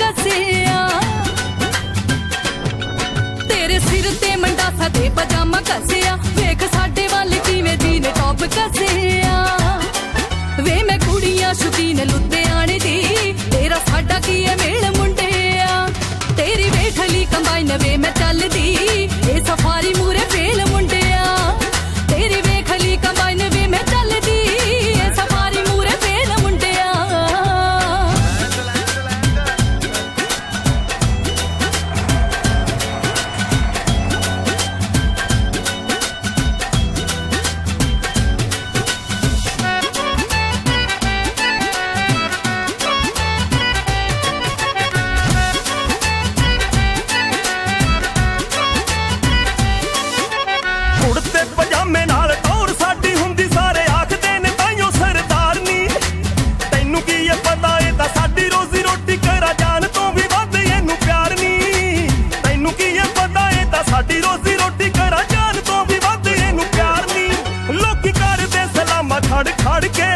कसिया तेरे सिर ते मंडासा ते पजामा कसिया वेख साडे वाल किवें दी ने टॉप कसिया वे मैं कुड़ियां शौकीन लुधियाने दी तेरा साडा की है मेल मुंडिया तेरी वेठली कंबाइन वे मैं चलदी ए सफारी मूरे फेल मुंडिया तेरी वेखली कंबाइन वे मैं चलदी ए सफारी मूरे फेल मुंडिया ਕੁੜਤੇ ਪਜਾਮੇ ਨਾਲ ਟੌਰ ਸਾਡੀ ਹੁੰਦੀ ਸਾਰੇ ਆਖਦੇ ਨੇ ਤਾਈਓ ਸਰਦਾਰਨੀ ਤੈਨੂੰ ਕੀ ਇਹ ਪਤਾ ਇਹ ਤਾਂ ਸਾਡੀ ਰੋਜ਼ੀ ਰੋਟੀ ਕਰਾ ਜਾਨ ਤੋਂ ਵੀ ਵੱਧ ਇਹਨੂੰ ਪਿਆਰ ਨੀ ਤੈਨੂੰ ਕੀ ਇਹ ਪਤਾ ਇਹ ਤਾਂ ਸਾਡੀ ਰੋਜ਼ੀ ਰੋਟੀ ਕਰਾ ਜਾਨ ਤੋਂ ਵੀ ਵੱਧ ਇਹਨੂੰ ਪਿਆਰ ਨੀ ਲੋਕੀ ਕਰਦੇ ਸਲਾਮਾਂ ਖੜ ਖੜ ਕੇ